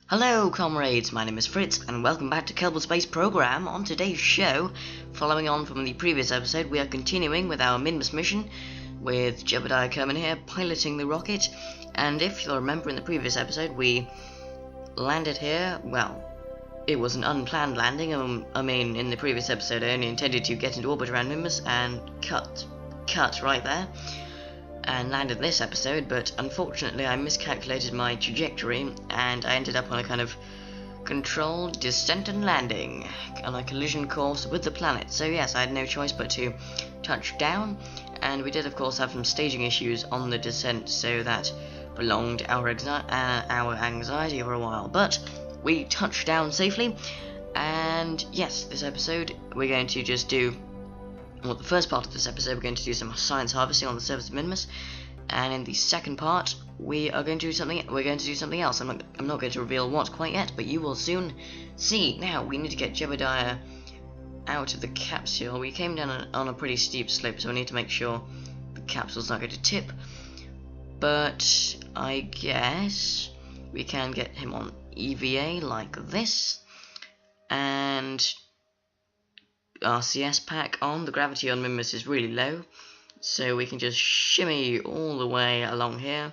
Hello comrades, my name is Fritz and welcome back to Kerbal Space Program. On today's show, following on from the previous episode, we are continuing with our Minmus mission with Jebediah coming here piloting the rocket. And if you'll remember in the previous episode, we landed here. Well, it was an unplanned landing. In the previous episode I only intended to get into orbit around Minmus and cut right there and landed this episode, but unfortunately I miscalculated my trajectory and I ended up on a kind of controlled descent and landing on a collision course with the planet. So yes, I had no choice but to touch down, and we did of course have some staging issues on the descent, so that prolonged our anxiety for a while, but we touched down safely. And yes, this episode we're going to just do, well, the first part of this episode we're going to do some science harvesting on the surface of Minmus, and in the second part we're going to do something else. I'm not going to reveal what quite yet, but you will soon see. Now we need to get Jebediah out of the capsule. We came down on a pretty steep slope, so we need to make sure the capsule's not going to tip, but I guess we can get him on EVA like this, and RCS pack on. The gravity on Minmus is really low, so we can just shimmy all the way along here,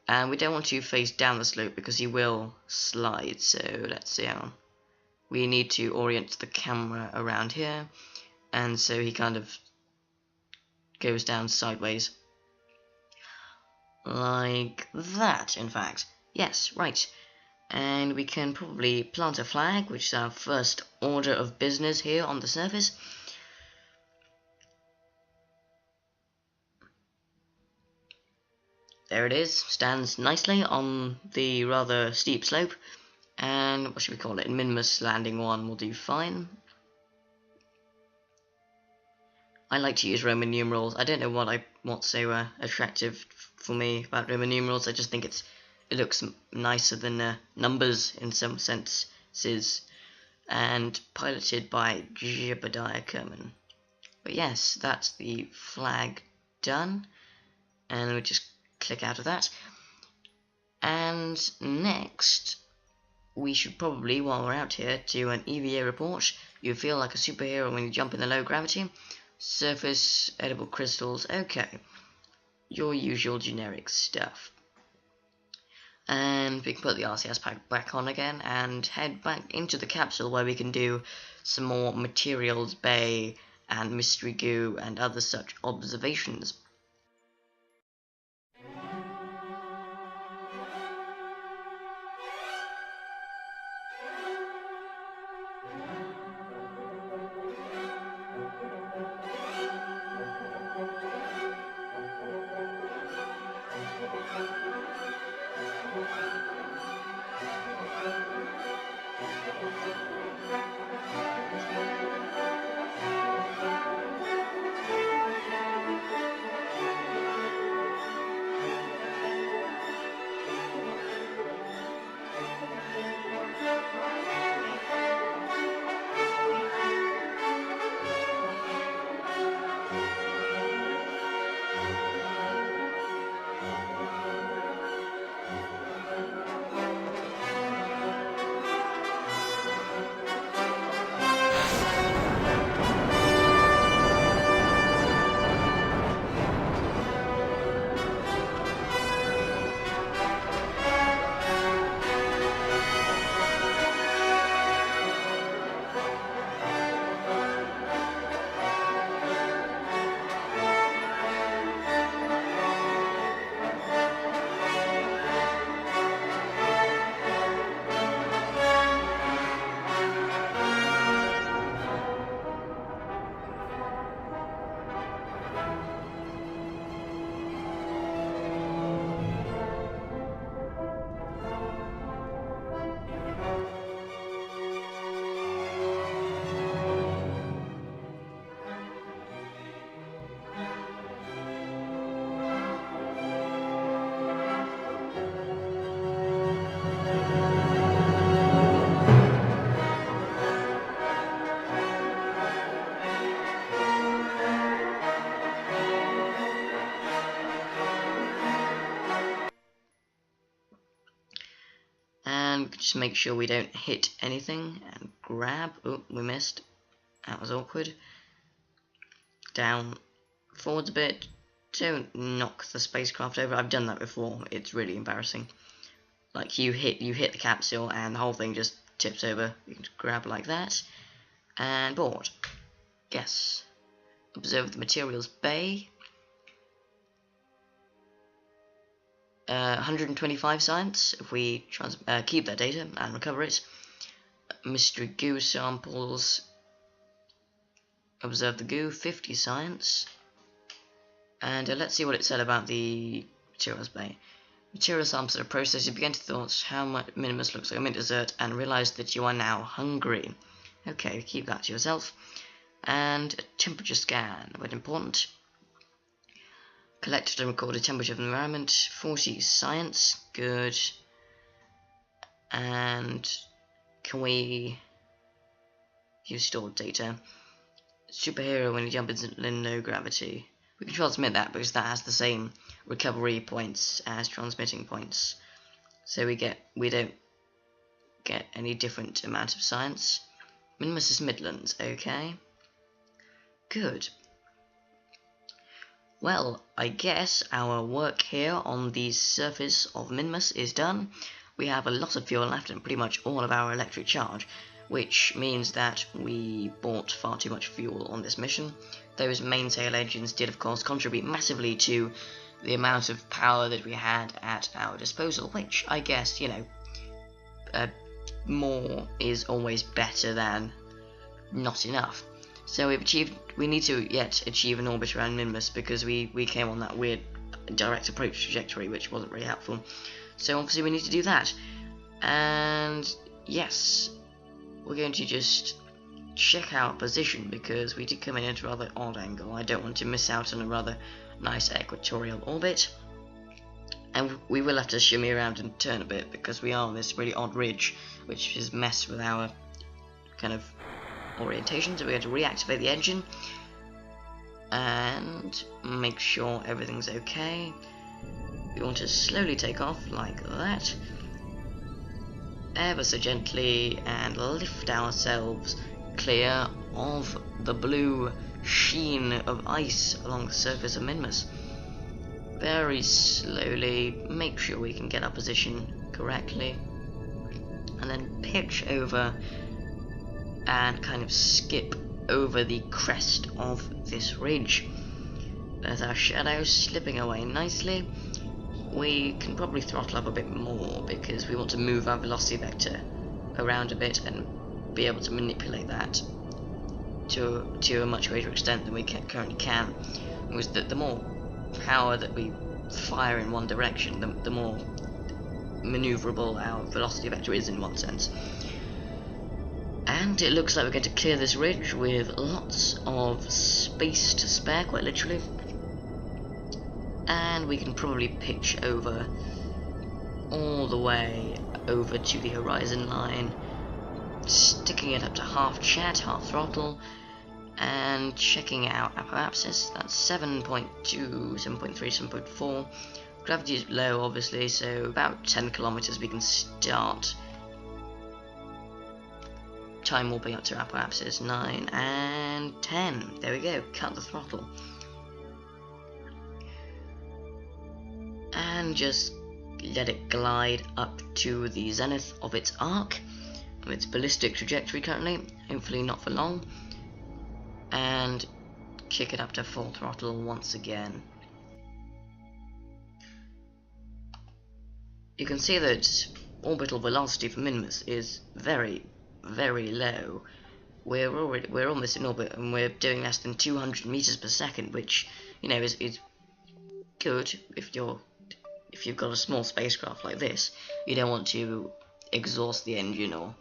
and we don't want to face down the slope because he will slide. So let's see how we need to orient the camera around here, and so he kind of goes down sideways like that. In fact, yes, right. And we can probably plant a flag, which is our first order of business here on the surface. There it is, stands nicely on the rather steep slope. And what should we call it? Minmus landing 1 will do fine. I like to use Roman numerals. I don't know what's so attractive for me about Roman numerals. I just think it looks nicer than numbers in some senses, and piloted by Jebediah Kerman. But yes, that's the flag done, and we'll just click out of that. And next, we should probably, while we're out here, do an EVA report. You feel like a superhero when you jump in the low gravity. Surface, edible crystals, okay. Your usual generic stuff. And we can put the RCS pack back on again and head back into the capsule, where we can do some more materials bay and mystery goo and other such observations. And just make sure we don't hit anything, and grab. Oh, we missed. That was awkward. Down, forwards a bit. Don't knock the spacecraft over. I've done that before. It's really embarrassing. Like you hit the capsule and the whole thing just tips over. You can grab like that. And board. Yes. Observe the materials bay. 125 science if we keep that data and recover it. Mystery goo samples. Observe the goo, 50 science. And let's see what it said about the materials bay. Material samples are processed. You begin to thought how much Minmus looks like a mint dessert and realize that you are now hungry. Okay, keep that to yourself. And a temperature scan, quite important. Collected and recorded temperature of the environment, 40 science, good. And can we use stored data? Superhero when you jump in low gravity. We can transmit that because that has the same recovery points as transmitting points. So we don't get any different amount of science. Minmus is Midlands, okay. Good. Well, I guess our work here on the surface of Minmus is done. We have a lot of fuel left and pretty much all of our electric charge, which means that we bought far too much fuel on this mission. Those mainsail engines did of course contribute massively to the amount of power that we had at our disposal, which I guess, you know, more is always better than not enough. So we need to yet achieve an orbit around Minmus because we came on that weird direct approach trajectory which wasn't very helpful. So obviously we need to do that. And yes, we're going to just check our position because we did come in at a rather odd angle. I don't want to miss out on a rather nice equatorial orbit. And we will have to shimmy around and turn a bit because we are on this really odd ridge which has messed with our kind of orientation, so we're going to reactivate the engine and make sure everything's okay. We want to slowly take off like that, ever so gently, and lift ourselves clear of the blue sheen of ice along the surface of Minmus. Very slowly, make sure we can get our position correctly, and then pitch over and kind of skip over the crest of this ridge. There's our shadow slipping away nicely. We can probably throttle up a bit more because we want to move our velocity vector around a bit and be able to manipulate that to a much greater extent than we currently can. Because the more power that we fire in one direction, the more maneuverable our velocity vector is in one sense. And it looks like we're going to clear this ridge with lots of space to spare, quite literally. And we can probably pitch over all the way over to the horizon line, sticking it up to half chat, half throttle, and checking out apoapsis. That's 7.2, 7.3, 7.4. Gravity is low, obviously, so about 10 kilometers we can start. Time warping up to apoapsis, 9 and 10. There we go, cut the throttle. And just let it glide up to the zenith of its arc, of its ballistic trajectory currently, hopefully not for long. And kick it up to full throttle once again. You can see that orbital velocity for Minmus is very low. We're almost in orbit and we're doing less than 200 meters per second, which, you know, is good if you've got a small spacecraft like this. You don't want to exhaust the engine or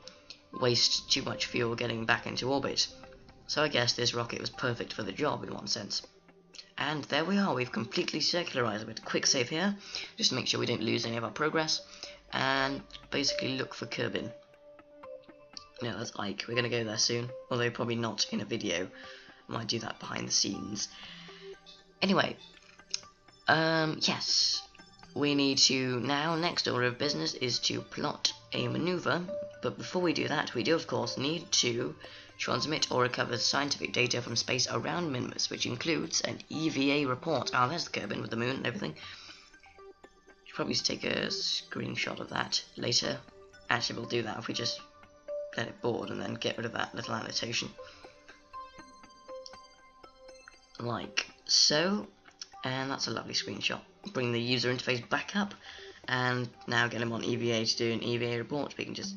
waste too much fuel getting back into orbit. So I guess this rocket was perfect for the job in one sense. And there we are, we've completely circularized. I'm going to quick save here, just to make sure we don't lose any of our progress, and basically look for Kerbin. No, that's Ike. We're going to go there soon, although probably not in a video. I might do that behind the scenes. Anyway, yes, we need to now, next order of business is to plot a maneuver, but before we do that, we do of course need to transmit or recover scientific data from space around Minmus, which includes an EVA report. Oh, there's the Kerbin with the moon and everything. Should probably take a screenshot of that later. Actually, we'll do that if we just let it board and then get rid of that little annotation. Like so. And that's a lovely screenshot. Bring the user interface back up, and now get him on EVA to do an EVA report. We can just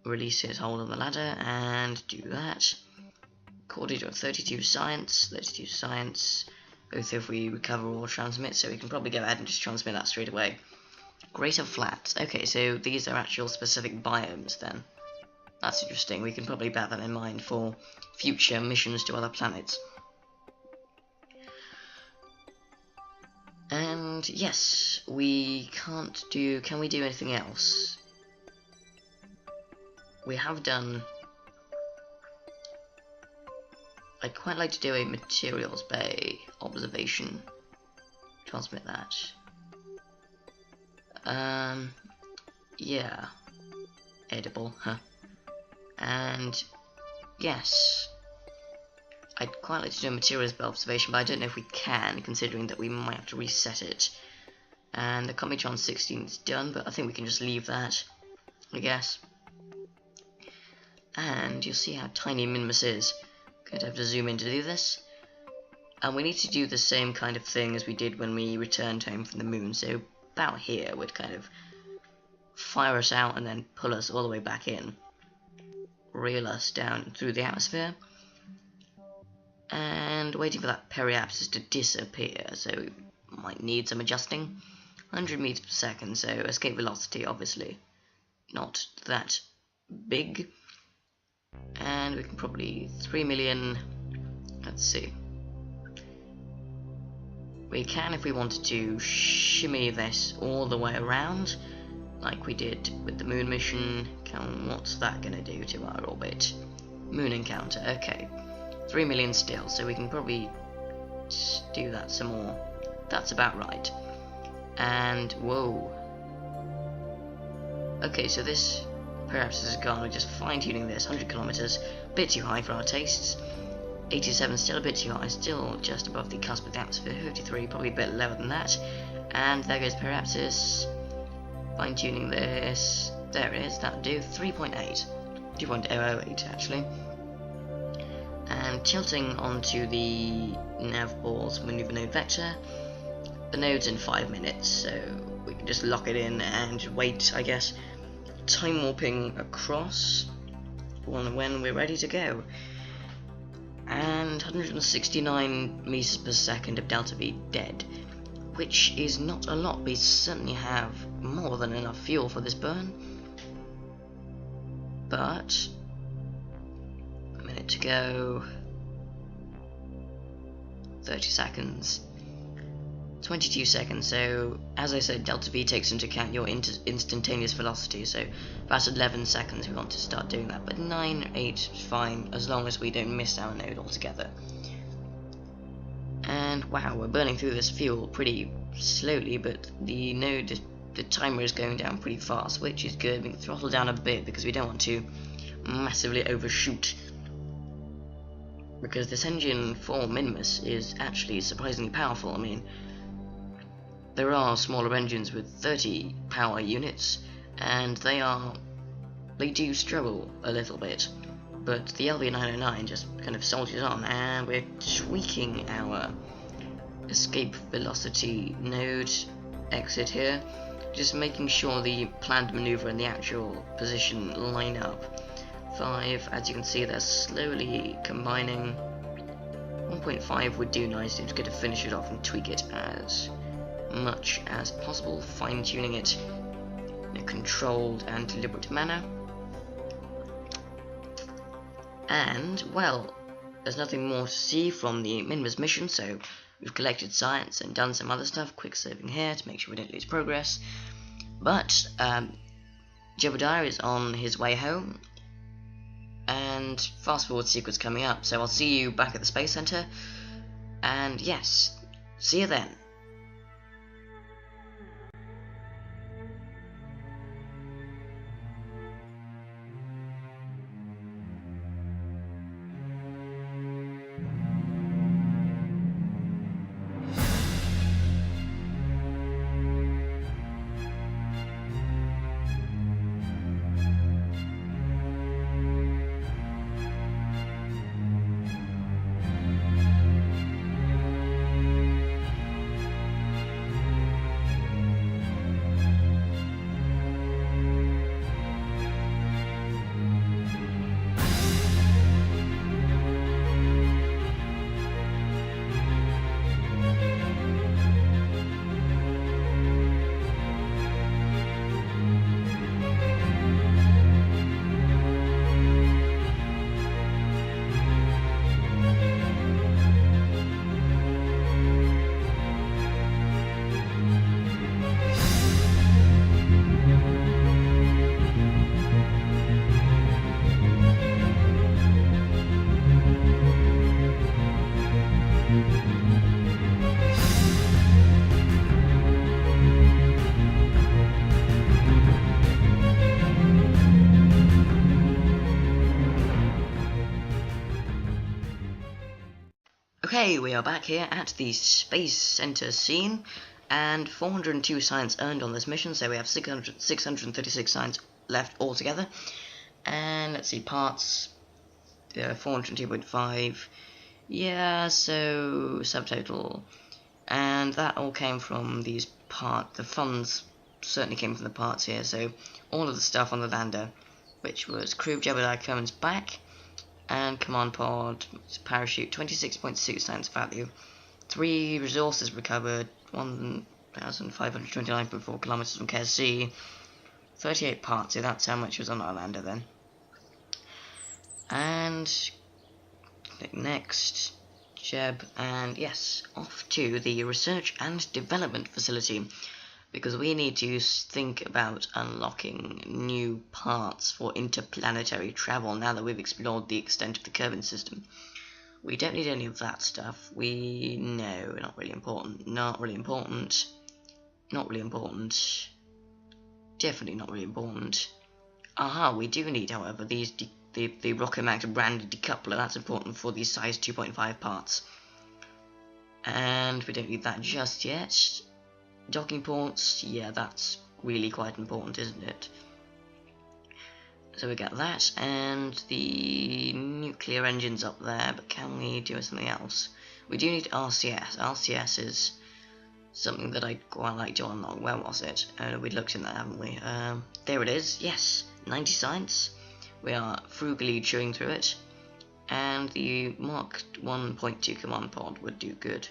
release his hold on the ladder and do that. According to 32 science, both if we recover or transmit, so we can probably go ahead and just transmit that straight away. Greater Flats. Okay, so these are actual specific biomes then. That's interesting. We can probably bear that in mind for future missions to other planets. And yes, we can't do... Can we do anything else? We have done... I'd quite like to do a materials bay observation. Transmit that. Yeah. Edible, huh? And yes, I'd quite like to do a materials bay observation, but I don't know if we can, considering that we might have to reset it. And the Comitron 16 is done, but I think we can just leave that, I guess. And you'll see how tiny Minmus is. Going to have to zoom in to do this. And we need to do the same kind of thing as we did when we returned home from the moon. So about here would kind of fire us out and then pull us all the way back in. Reel us down through the atmosphere. And waiting for that periapsis to disappear, so we might need some adjusting. 100 meters per second, so escape velocity obviously not that big. And we can probably 3 million, let's see. We can, if we wanted to, shimmy this all the way around, like we did with the moon mission. What's that going to do to our orbit? Moon encounter, okay. 3 million still, so we can probably do that some more. That's about right. And, whoa. Okay, so this perhaps has gone. We're just fine-tuning this. 100 kilometers, a bit too high for our tastes. 87, still a bit too high, still just above the cusp of the atmosphere. 53, probably a bit lower than that. And there goes periapsis. Fine-tuning this. There it is, that'll do. 3.8. 2.008 actually. And tilting onto the nav ball's maneuver node vector. The node's in 5 minutes, so we can just lock it in and wait, I guess. Time warping across when we're ready to go. And 169 meters per second of delta V dead, which is not a lot. We certainly have more than enough fuel for this burn. But a minute to go. 30 seconds. 22 seconds, so as I said, delta V takes into account your instantaneous velocity, so about 11 seconds we want to start doing that, but 9, 8 is fine, as long as we don't miss our node altogether. And wow, we're burning through this fuel pretty slowly, but the timer is going down pretty fast, which is good. We can throttle down a bit because we don't want to massively overshoot. Because this engine for Minmus is actually surprisingly powerful. I mean, there are smaller engines with 30 power units, and they do struggle a little bit. But the LV909 just kind of soldiers on, and we're tweaking our escape velocity node exit here, just making sure the planned maneuver and the actual position line up. 5, as you can see, they're slowly combining. 1.5 would do nicely. Just get to finish it off and tweak it as much as possible, fine-tuning it in a controlled and deliberate manner. And, well, there's nothing more to see from the Minmus mission, so we've collected science and done some other stuff. Quick saving here to make sure we don't lose progress. But Jebediah is on his way home, and fast forward sequence coming up, so I'll see you back at the Space Center, and yes, see you then. Okay, we are back here at the Space Center scene, and 402 science earned on this mission, so we have 636 science left altogether. And let's see, parts, 402.5, yeah, so subtotal, and that all came from these parts. The funds certainly came from the parts here, so all of the stuff on the lander, which was crew Jebediah Kerman's back, and command pod, parachute, 26.6 science value, 3 resources recovered, 1,529.4 kilometers from KSC, 38 parts, so that's how much was on our lander then. And click next, Jeb, and yes, off to the research and development facility, because we need to think about unlocking new parts for interplanetary travel now that we've explored the extent of the Kerbal system. We don't need any of that stuff. No, not really important. Not really important. Not really important. Definitely not really important. Aha, we do need, however, the Rocket Max branded decoupler. That's important for these size 2.5 parts. And we don't need that just yet. Docking ports, yeah, that's really quite important, isn't it? So we get that, and the nuclear engine's up there, but can we do something else? We do need RCS. RCS is something that I'd quite like to unlock. Where was it? We'd looked in there, haven't we? There it is, yes, 90 science. We are frugally chewing through it, and the Mark 1.2 command pod would do good.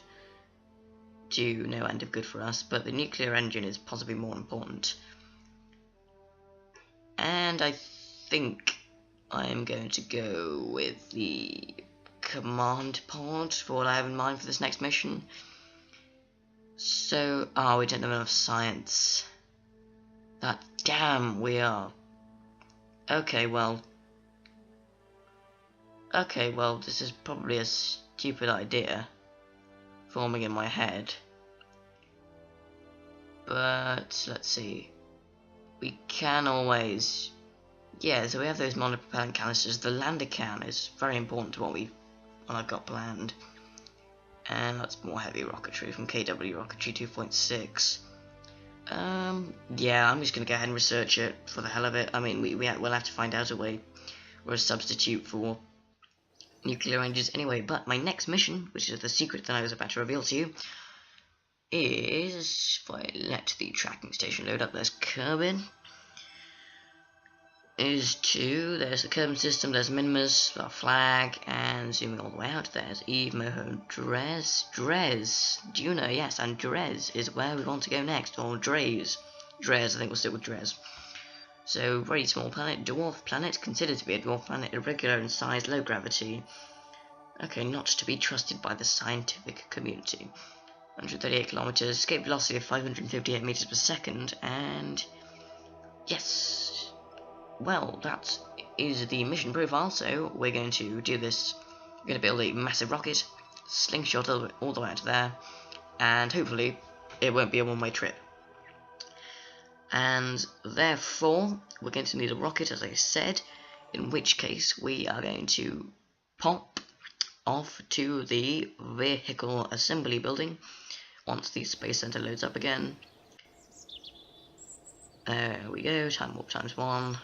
Do no end of good for us, but the nuclear engine is possibly more important. And I think I'm going to go with the command pod for what I have in mind for this next mission. So, we don't have enough science. That damn we are. Okay, well, this is probably a stupid idea forming in my head, but let's see, we can always, yeah, so we have those monopropellant canisters. The lander can is very important to what I've got planned, and that's more heavy rocketry from KW Rocketry 2.6. Yeah, I'm just gonna go ahead and research it for the hell of it. I mean, we'll have to find out a way or a substitute for nuclear engines anyway, but my next mission, which is the secret that I was about to reveal to you, is, if I let the tracking station load up, there's Kerbal, there's the Kerbal system, there's Minmus, our flag, and zooming all the way out, there's Eve, Moho, Dres, do you know, yes, and Dres is where we want to go next, or Dres, I think we'll stick with Dres. So, very small planet, dwarf planet, considered to be a dwarf planet, irregular in size, low gravity. Okay, not to be trusted by the scientific community. 138 kilometers, escape velocity of 558 meters per second, and yes. Well, that is the mission profile, so we're going to do this. We're going to build a massive rocket, slingshot all the way out there, and hopefully it won't be a one-way trip. And therefore, we're going to need a rocket, as I said, in which case we are going to pop off to the vehicle assembly building once the Space Center loads up again. There we go, time warp ×1.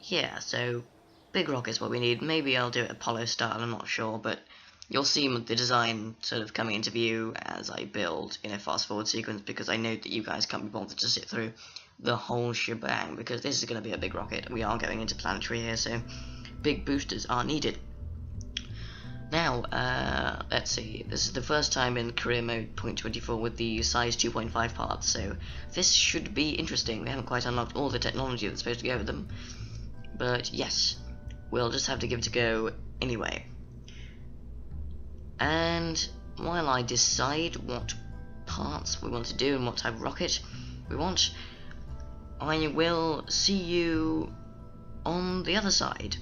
Yeah, so big rocket's what we need. Maybe I'll do it Apollo style, I'm not sure, but you'll see the design sort of coming into view as I build in a fast forward sequence, because I know that you guys can't be bothered to sit through the whole shebang, because this is going to be a big rocket. We are going into planetary here, so big boosters are needed. Now, let's see, this is the first time in career mode 0.24 with the size 2.5 parts, so this should be interesting. We haven't quite unlocked all the technology that's supposed to go with them, but yes, we'll just have to give it a go anyway. And while I decide what parts we want to do and what type of rocket we want, I will see you on the other side.